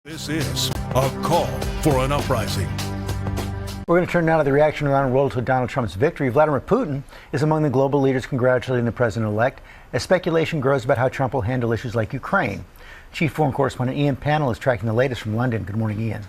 This is a call for an uprising. We're going to turn now to the reaction around the world to Donald Trump's victory. Vladimir Putin is among the global leaders congratulating the president-elect as speculation grows about how Trump will handle issues like Ukraine. Chief foreign correspondent Ian Pannell is tracking the latest from London. Good morning, Ian.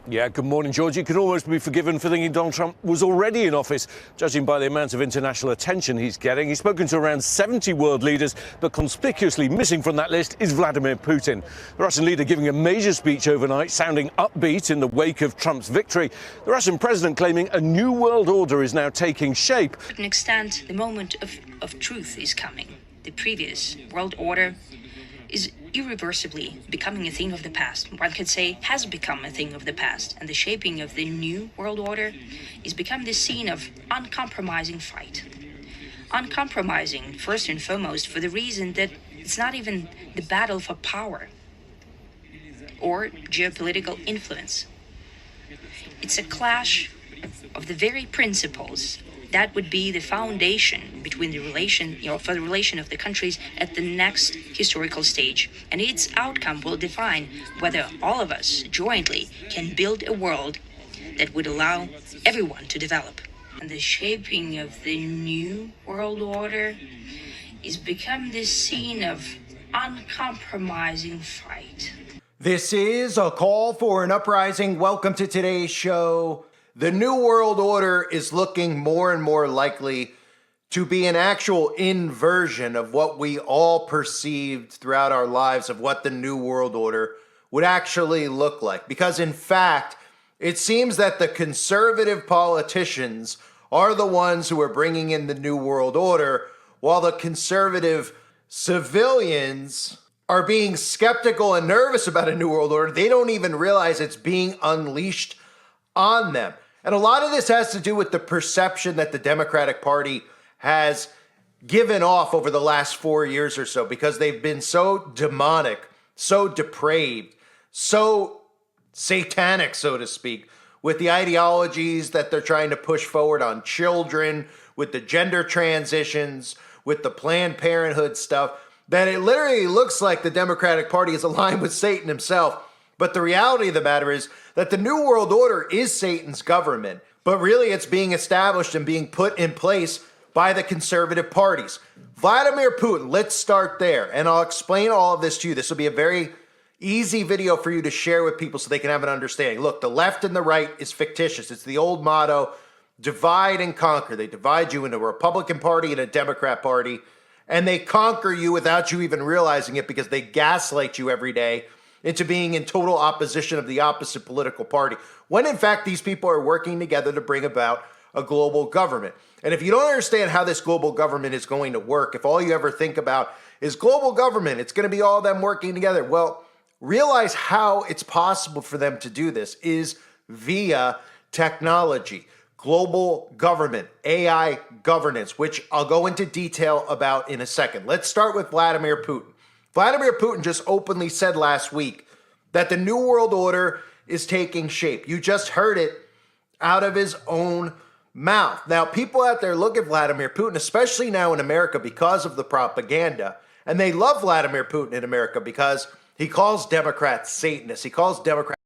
Yeah, good morning, George. You can almost be forgiven for thinking Donald Trump was already in office, judging by the amount of international attention he's getting. He's spoken to around 70 world leaders, but conspicuously missing from that list is Vladimir Putin. The Russian leader giving a major speech overnight, sounding upbeat in the wake of Trump's victory. The Russian president claiming a new world order is now taking shape. To an extent, the moment of truth is coming. The previous world order is irreversibly becoming a thing of the past. One could say has become a thing of the past. And the shaping of the new world order is becoming the scene of uncompromising fight. Uncompromising, first and foremost, for the reason that it's not even the battle for power or geopolitical influence. It's a clash of the very principles that would be the foundation between the relation, for the relation of the countries at the next historical stage. And its outcome will define whether all of us jointly can build a world that would allow everyone to develop. And the shaping of the new world order is become this scene of uncompromising fight. This is a call for an uprising. Welcome to today's show. The New World Order is looking more and more likely to be an actual inversion of what we all perceived throughout our lives of what the New World Order would actually look like. Because in fact, it seems that the conservative politicians are the ones who are bringing in the New World Order, while the conservative civilians are being skeptical and nervous about a New World Order. They don't even realize it's being unleashed on them. And a lot of this has to do with the perception that the Democratic Party has given off over the last 4 years or so, because they've been so demonic, so depraved, so satanic, so to speak, with the ideologies that they're trying to push forward on children, with the gender transitions, with the Planned Parenthood stuff, that it literally looks like the Democratic Party is aligned with Satan himself. But the reality of the matter is that the New World Order is Satan's government, but really it's being established and being put in place by the conservative parties. Vladimir Putin, let's start there, and I'll explain all of this to you. This will be a very easy video for you to share with people so they can have an understanding. Look, the left and the right is fictitious. It's the old motto, divide and conquer. They divide you into a Republican Party and a Democrat Party, and they conquer you without you even realizing it because they gaslight you every day into being in total opposition of the opposite political party, when in fact these people are working together to bring about a global government. And if you don't understand how this global government is going to work, if all you ever think about is global government, it's going to be all them working together, well, realize how it's possible for them to do this is via technology, global government, AI governance, which I'll go into detail about in a second. Let's start with Vladimir Putin. Vladimir Putin just openly said last week that the New World Order is taking shape. You just heard it out of his own mouth. Now, people out there look at Vladimir Putin, especially now in America, because of the propaganda, and they love Vladimir Putin in America because he calls Democrats Satanists. He calls Democrats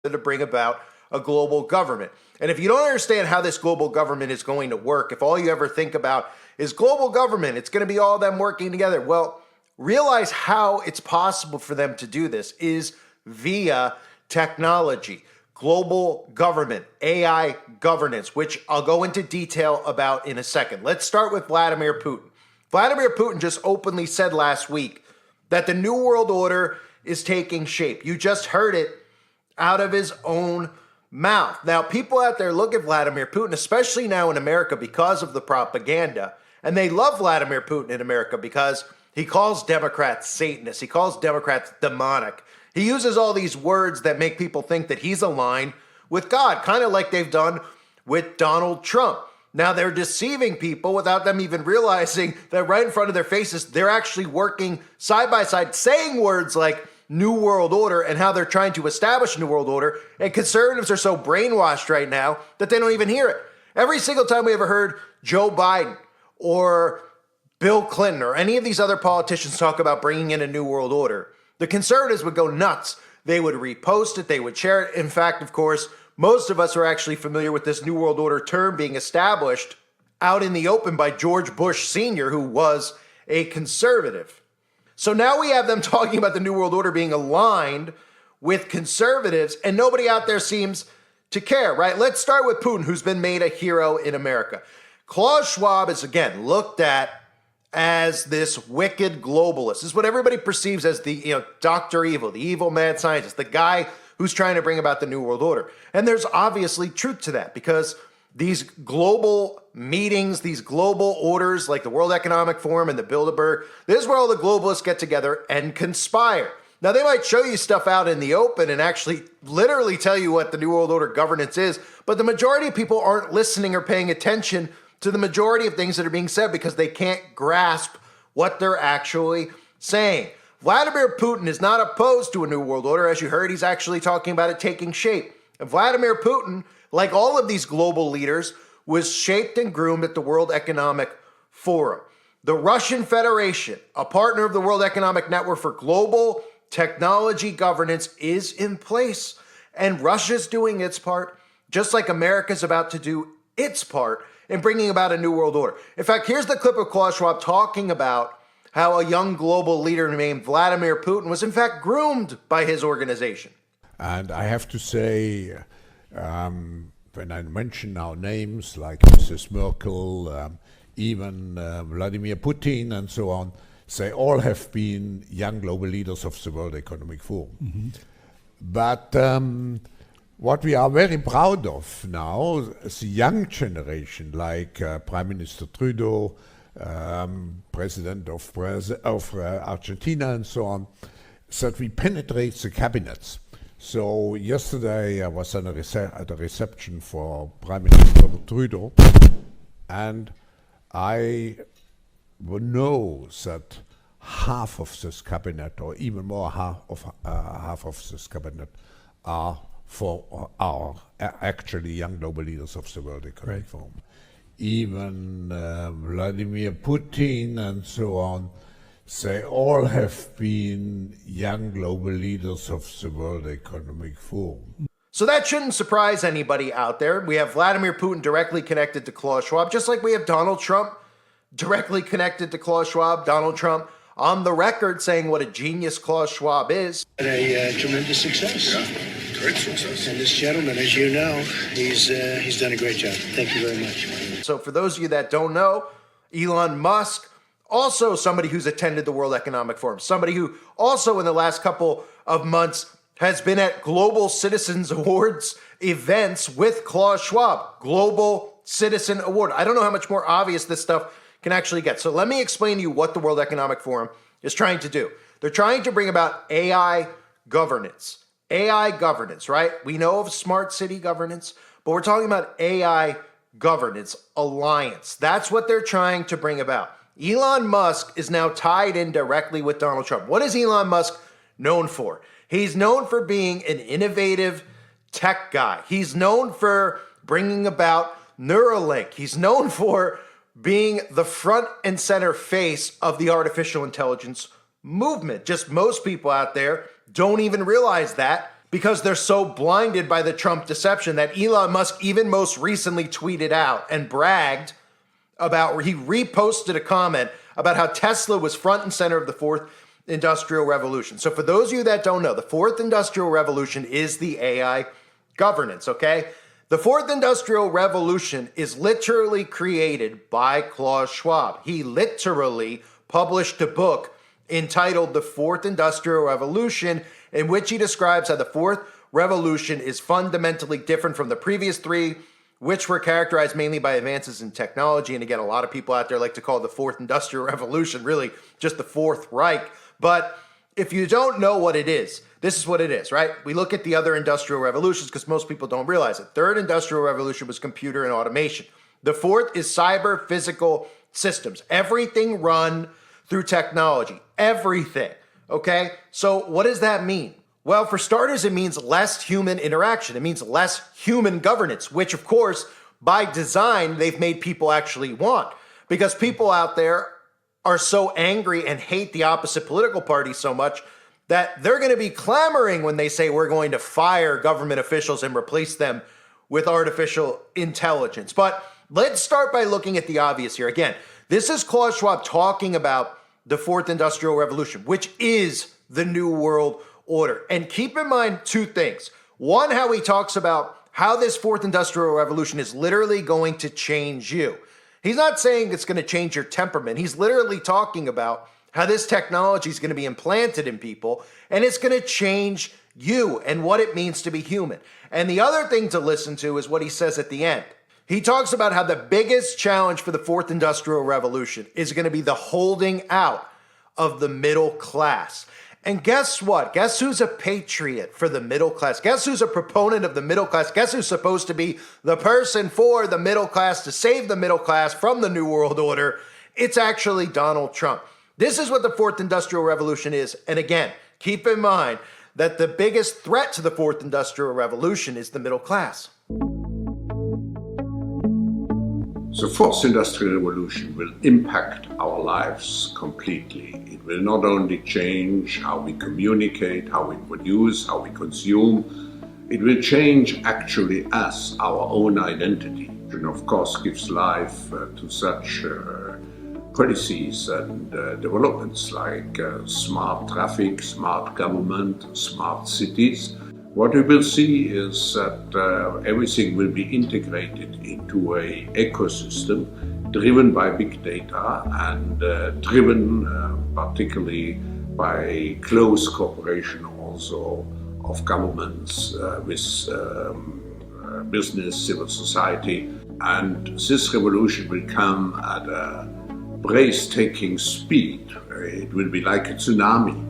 to bring about a global government. And if you don't understand how this global government is going to work, if all you ever think about is global government, it's going to be all them working together, well, realize how it's possible for them to do this is via technology, global government, AI governance, which I'll go into detail about in a second. Let's start with Vladimir Putin. Vladimir Putin just openly said last week that the New World Order is taking shape. You just heard it out of his own mouth. Now, people out there look at Vladimir Putin, especially now in America, because of the propaganda, and they love Vladimir Putin in America because he calls Democrats Satanists. He calls Democrats demonic. He uses all these words that make people think that he's aligned with God, kind of like they've done with Donald Trump. Now, they're deceiving people without them even realizing that right in front of their faces, they're actually working side by side, saying words like New World Order and how they're trying to establish a New World Order. And conservatives are so brainwashed right now that they don't even hear it. Every single time we ever heard Joe Biden or Bill Clinton or any of these other politicians talk about bringing in a new world order, the conservatives would go nuts. They would repost it. They would share it. In fact, of course, most of us are actually familiar with this new world order term being established out in the open by George Bush Sr., who was a conservative. So now we have them talking about the new world order being aligned with conservatives, and nobody out there seems to care, right? Let's start with Putin, who's been made a hero in America. Klaus Schwab is, again, looked at as this wicked globalist. This is what everybody perceives as the, Dr. Evil, the evil mad scientist, the guy who's trying to bring about the New World Order. And there's obviously truth to that because these global meetings, these global orders like the World Economic Forum and the Bilderberg, this is where all the globalists get together and conspire. Now, they might show you stuff out in the open and actually literally tell you what the New World Order governance is, but the majority of people aren't listening or paying attention to the majority of things that are being said because they can't grasp what they're actually saying. Vladimir Putin is not opposed to a new world order. As you heard, he's actually talking about it taking shape. And Vladimir Putin, like all of these global leaders, was shaped and groomed at the World Economic Forum. The Russian Federation, a partner of the World Economic Network for global technology governance, is in place. And Russia's doing its part, just like America's about to do its part in bringing about a new world order. In fact, here's the clip of Klaus Schwab talking about how a young global leader named Vladimir Putin was in fact groomed by his organization. And I have to say, when I mention now names like Mrs. Merkel, even Vladimir Putin and so on, they all have been young global leaders of the World Economic Forum. Mm-hmm. But what we are very proud of now, the young generation, like Prime Minister Trudeau, President of Argentina and so on, that we penetrate the cabinets. So yesterday I was at a reception for Prime Minister Trudeau, and I know that half of this cabinet, or even more half of this cabinet, are actually young global leaders of the World Economic Forum. Even Vladimir Putin and so on, they all have been young global leaders of the World Economic Forum. So that shouldn't surprise anybody out there. We have Vladimir Putin directly connected to Klaus Schwab, just like we have Donald Trump directly connected to Klaus Schwab. Donald Trump on the record saying what a genius Klaus Schwab is. A tremendous success. Yeah, great success. And this gentleman, as you know, he's done a great job. Thank you very much. So for those of you that don't know, Elon Musk, also somebody who's attended the World Economic Forum, somebody who also in the last couple of months has been at Global Citizens Awards events with Klaus Schwab. Global Citizen Award. I don't know how much more obvious this stuff can actually get. So let me explain to you what the World Economic Forum is trying to do. They're trying to bring about AI governance. AI governance, right? We know of smart city governance, but we're talking about AI governance alliance. That's what they're trying to bring about. Elon Musk is now tied in directly with Donald Trump. What is Elon Musk known for? He's known for being an innovative tech guy. He's known for bringing about Neuralink. He's known for being the front and center face of the artificial intelligence movement. Just most people out there don't even realize that because they're so blinded by the Trump deception that Elon Musk even most recently tweeted out and bragged about, where he reposted a comment about how Tesla was front and center of the fourth industrial revolution. So for those of you that don't know, the fourth industrial revolution is the AI governance, okay? The fourth industrial revolution is literally created by Klaus Schwab. He literally published a book entitled The Fourth Industrial Revolution, in which he describes how the fourth revolution is fundamentally different from the previous three, which were characterized mainly by advances in technology. And again, a lot of people out there like to call the fourth industrial revolution really just the Fourth Reich. But if you don't know what it is, this is what it is, right? We look at the other industrial revolutions because most people don't realize it. Third industrial revolution was computer and automation. The fourth is cyber physical systems. Everything run through technology. Everything, okay? So what does that mean? Well, for starters, it means less human interaction. It means less human governance, which of course, by design, they've made people actually want. Because people out there are so angry and hate the opposite political party so much that they're going to be clamoring when they say we're going to fire government officials and replace them with artificial intelligence. But let's start by looking at the obvious here. Again, this is Klaus Schwab talking about the fourth industrial revolution, which is the new world order. And keep in mind two things. One, how he talks about how this fourth industrial revolution is literally going to change you. He's not saying it's going to change your temperament. He's literally talking about how this technology is going to be implanted in people and it's going to change you and what it means to be human. And the other thing to listen to is what he says at the end. He talks about how the biggest challenge for the fourth industrial revolution is going to be the holding out of the middle class. And guess what? Guess who's a patriot for the middle class? Guess who's a proponent of the middle class? Guess who's supposed to be the person for the middle class to save the middle class from the New World Order? It's actually Donald Trump. This is what the fourth industrial revolution is. And again, keep in mind that the biggest threat to the fourth industrial revolution is the middle class. The fourth industrial revolution will impact our lives completely. It will not only change how we communicate, how we produce, how we consume, it will change actually us, our own identity. And of course gives life to such policies and developments like smart traffic, smart government, smart cities. What we will see is that everything will be integrated into an ecosystem driven by big data and driven particularly by close cooperation also of governments with business, civil society. And this revolution will come at a breathtaking speed. It will be like a tsunami.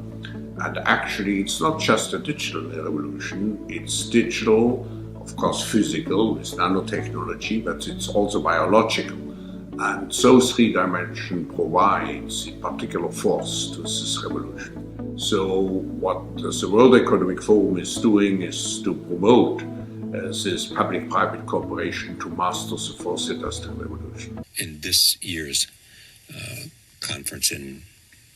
And actually, it's not just a digital revolution, it's digital, of course physical, with nanotechnology, but it's also biological. And those three dimensions provides a particular force to this revolution. So what the World Economic Forum is doing is to promote this public-private cooperation to master the fourth industrial revolution. In this year's conference in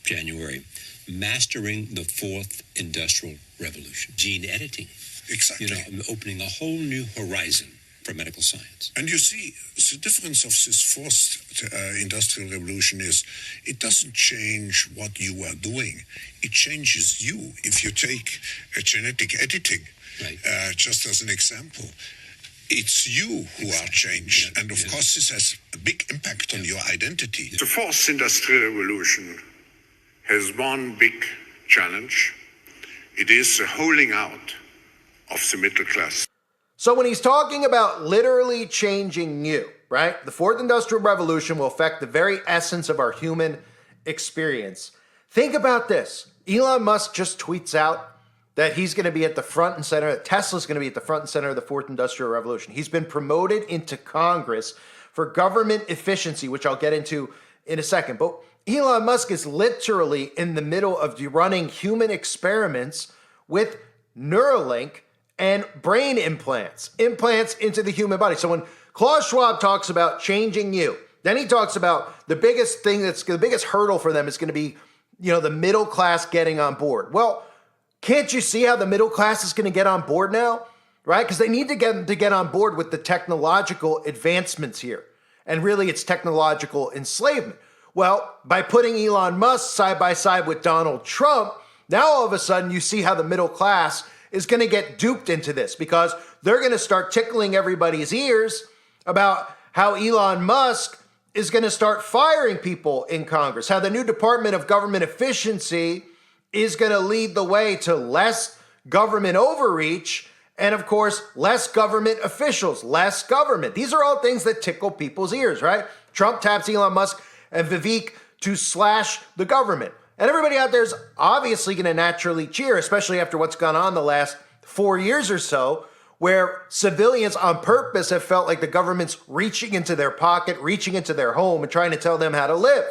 January, mastering the fourth industrial revolution, gene editing. Exactly. Opening a whole new horizon for medical science. And you see, the difference of this fourth industrial revolution is it doesn't change what you are doing. It changes you. If you take genetic editing, right. Just as an example, it's you who are changed. Yeah. And of course, this has a big impact on your identity. The fourth industrial revolution has one big challenge. It is the holding out of the middle class. So when he's talking about literally changing you, right? The fourth industrial revolution will affect the very essence of our human experience. Think about this. Elon Musk just tweets out that he's going to be at the front and center, that Tesla's going to be at the front and center of the fourth industrial revolution. He's been promoted into Congress for government efficiency, which I'll get into in a second. But Elon Musk is literally in the middle of running human experiments with Neuralink and brain implants into the human body. So when Klaus Schwab talks about changing you, then he talks about the biggest thing the biggest hurdle for them is going to be, the middle class getting on board. Well, can't you see how the middle class is going to get on board now, right? Because they need to get on board with the technological advancements here. And really it's technological enslavement. Well, by putting Elon Musk side by side with Donald Trump, now all of a sudden you see how the middle class is going to get duped into this because they're going to start tickling everybody's ears about how Elon Musk is going to start firing people in Congress, how the new Department of Government Efficiency is going to lead the way to less government overreach and, of course, less government officials, less government. These are all things that tickle people's ears, right? Trump taps Elon Musk and Vivek to slash the government. And everybody out there is obviously going to naturally cheer, especially after what's gone on the last 4 years or so, where civilians on purpose have felt like the government's reaching into their pocket, reaching into their home, and trying to tell them how to live.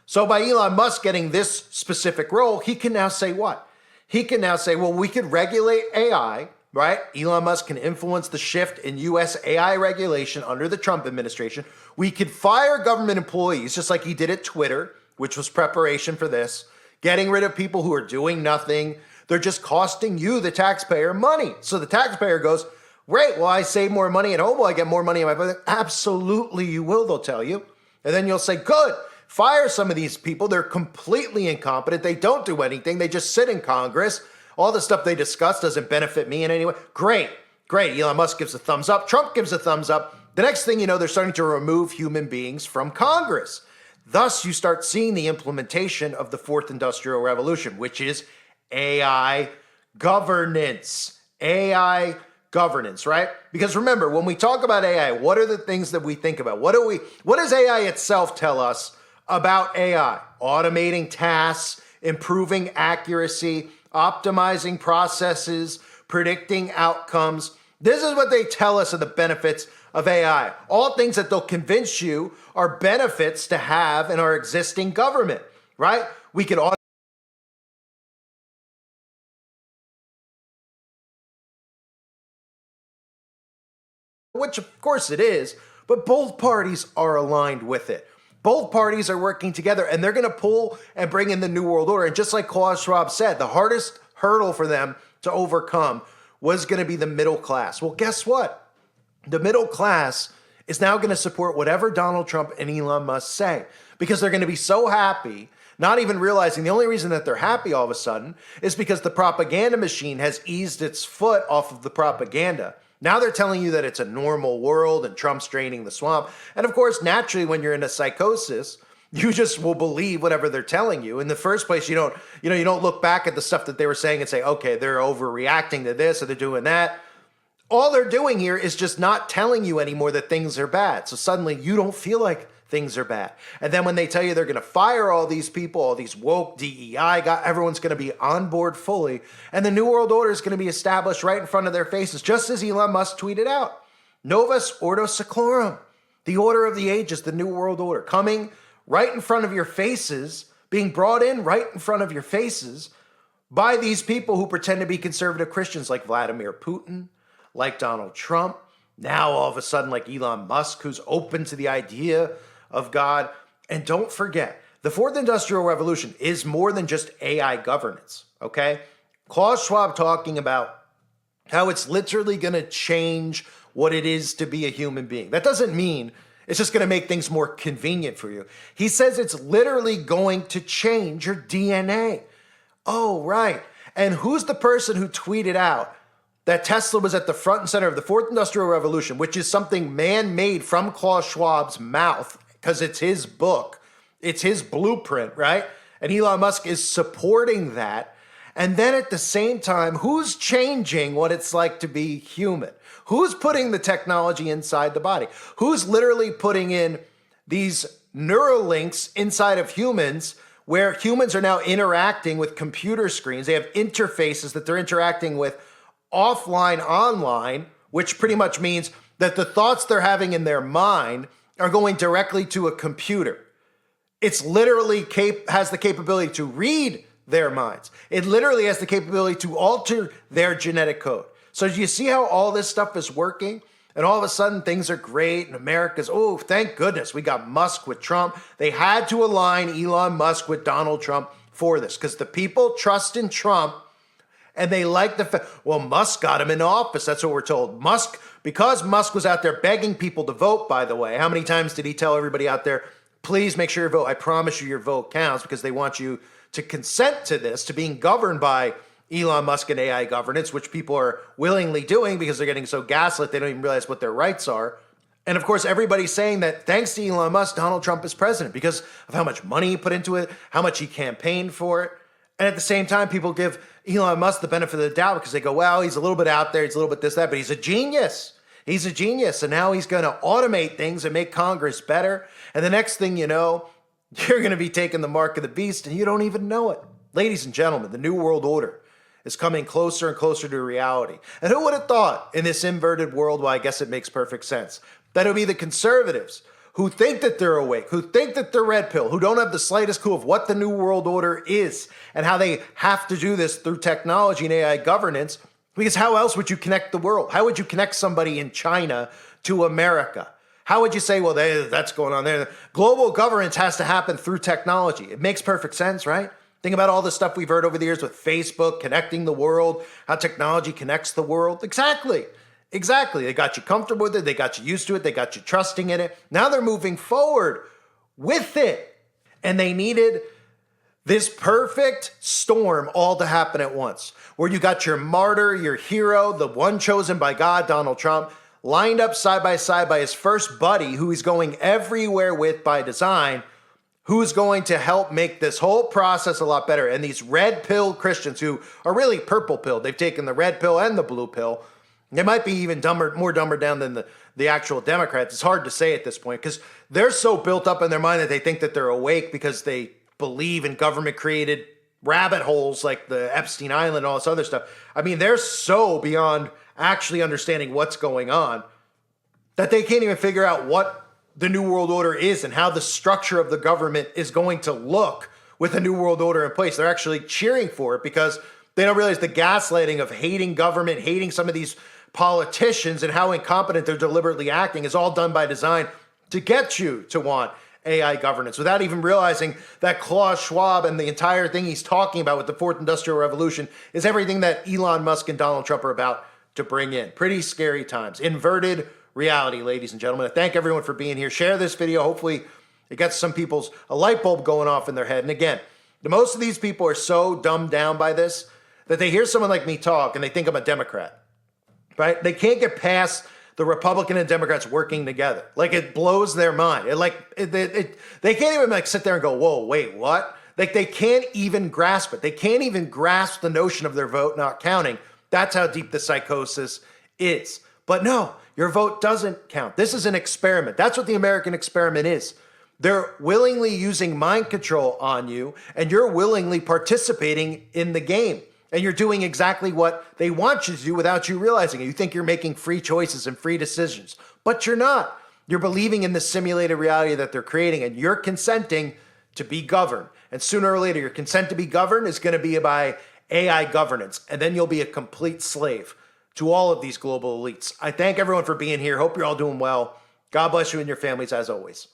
So by Elon Musk getting this specific role, he can now say what? He can now say, well, we could regulate AI, right? Elon Musk can influence the shift in U.S. AI regulation under the Trump administration. We could fire government employees, just like he did at Twitter which was preparation for this, getting rid of people who are doing nothing. They're just costing you, the taxpayer, money. So the taxpayer goes, great, well, I save more money at home. Will I get more money in my budget? Absolutely, you will, they'll tell you. And then you'll say, good, fire some of these people. They're completely incompetent. They don't do anything. They just sit in Congress. All the stuff they discuss doesn't benefit me in any way. Great. Elon Musk gives a thumbs up. Trump gives a thumbs up. The next thing you know, they're starting to remove human beings from Congress. Thus, you start seeing the implementation of the fourth industrial revolution, which is AI governance. AI governance, right? Because remember, when we talk about AI, what are the things that we think about? What does AI itself tell us about AI? Automating tasks, improving accuracy, optimizing processes, predicting outcomes. This is what they tell us are the benefits of AI. All things that they'll convince you are benefits to have in our existing government, right? We could which of course it is, but both parties are aligned with it. Both parties are working together, and they're going to pull and bring in the New World Order. And just like Klaus Schwab said, the hardest hurdle for them to overcome was going to be the middle class. Well, guess what? The middle class is now going to support whatever Donald Trump and Elon Musk say, because they're going to be so happy, not even realizing the only reason that they're happy all of a sudden is because the propaganda machine has eased its foot off of the propaganda. Now they're telling you that it's a normal world and Trump's draining the swamp. And of course, naturally, when you're in a psychosis, you just will believe whatever they're telling you. In the first place, you don't look back at the stuff that they were saying and say, okay, they're overreacting to this or they're doing that. All they're doing here is just not telling you anymore that things are bad. So suddenly you don't feel like things are bad. And then when they tell you they're going to fire all these people, all these woke DEI guys, everyone's going to be on board fully. And the New World Order is going to be established right in front of their faces, just as Elon Musk tweeted out. Novus Ordo Seclorum, the order of the ages, the New World Order, coming right in front of your faces, being brought in right in front of your faces by these people who pretend to be conservative Christians like Vladimir Putin, like Donald Trump, now all of a sudden like Elon Musk, who's open to the idea of God. And don't forget, the fourth industrial revolution is more than just AI governance, okay? Klaus Schwab talking about how it's literally going to change what it is to be a human being. That doesn't mean it's just going to make things more convenient for you. He says it's literally going to change your DNA. Oh, right. And who's the person who tweeted out that Tesla was at the front and center of the fourth industrial revolution, which is something man-made from Klaus Schwab's mouth, because it's his book, it's his blueprint, right? And Elon Musk is supporting that. And then at the same time, who's changing what it's like to be human? Who's putting the technology inside the body? Who's literally putting in these neural links inside of humans, where humans are now interacting with computer screens? They have interfaces that they're interacting with offline, online, which pretty much means that the thoughts they're having in their mind are going directly to a computer. It's literally has the capability to read their minds. It literally has the capability to alter their genetic code. So do you see how all this stuff is working? And all of a sudden things are great and America's, oh, thank goodness we got Musk with Trump. They had to align Elon Musk with Donald Trump for this, because the people trust in Trump and they like the fact, well, Musk got him in office. That's what we're told. Because Musk was out there begging people to vote, by the way. How many times did he tell everybody out there, please make sure you vote. I promise you your vote counts, because they want you to consent to this, to being governed by Elon Musk and AI governance, which people are willingly doing because they're getting so gaslit they don't even realize what their rights are. And of course, everybody's saying that thanks to Elon Musk, Donald Trump is president because of how much money he put into it, how much he campaigned for it. And at the same time, people give Elon Musk the benefit of the doubt because they go, well, he's a little bit out there, he's a little bit this, that, but he's a genius. He's a genius. And now he's going to automate things and make Congress better. And the next thing you know, you're going to be taking the mark of the beast and you don't even know it. Ladies and gentlemen, the New World Order is coming closer and closer to reality. And who would have thought in this inverted world, well, I guess it makes perfect sense, that it would be the conservatives who think that they're awake, who think that they're red pill, who don't have the slightest clue of what the New World Order is and how they have to do this through technology and AI governance. Because how else would you connect the world? How would you connect somebody in China to America? How would you say, well, that's going on there? Global governance has to happen through technology. It makes perfect sense, right? Think about all the stuff we've heard over the years with Facebook connecting the world, how technology connects the world. Exactly. They got you comfortable with it. They got you used to it. They got you trusting in it. Now they're moving forward with it. And they needed this perfect storm all to happen at once, where you got your martyr, your hero, the one chosen by God, Donald Trump, lined up side by his first buddy, who he's going everywhere with by design, who's going to help make this whole process a lot better. And these red pill Christians who are really purple pill, they've taken the red pill and the blue pill. They might be even more dumber down than the actual Democrats. It's hard to say at this point because they're so built up in their mind that they think that they're awake because they believe in government-created rabbit holes like the Epstein Island and all this other stuff. I mean, they're so beyond actually understanding what's going on that they can't even figure out what the New World Order is and how the structure of the government is going to look with a New World Order in place. They're actually cheering for it because they don't realize the gaslighting of hating government, hating some of these politicians and how incompetent they're deliberately acting is all done by design to get you to want AI governance without even realizing that Klaus Schwab and the entire thing he's talking about with the fourth industrial revolution is everything that Elon Musk and Donald Trump are about to bring in. Pretty scary times. Inverted reality, ladies and gentlemen. I thank everyone for being here. Share this video. Hopefully it gets some people's a light bulb going off in their head. And again, most of these people are so dumbed down by this that they hear someone like me talk and they think I'm a Democrat, right? They can't get past the Republican and Democrats working together. Like, it blows their mind. They can't even sit there and go, whoa, wait, what? Like, they can't even grasp it. They can't even grasp the notion of their vote not counting. That's how deep the psychosis is. But no, your vote doesn't count. This is an experiment. That's what the American experiment is. They're willingly using mind control on you, and you're willingly participating in the game. And you're doing exactly what they want you to do without you realizing it. You think you're making free choices and free decisions, but you're not. You're believing in the simulated reality that they're creating, and you're consenting to be governed. And sooner or later, your consent to be governed is going to be by AI governance, and then you'll be a complete slave to all of these global elites. I thank everyone for being here. Hope you're all doing well. God bless you and your families as always.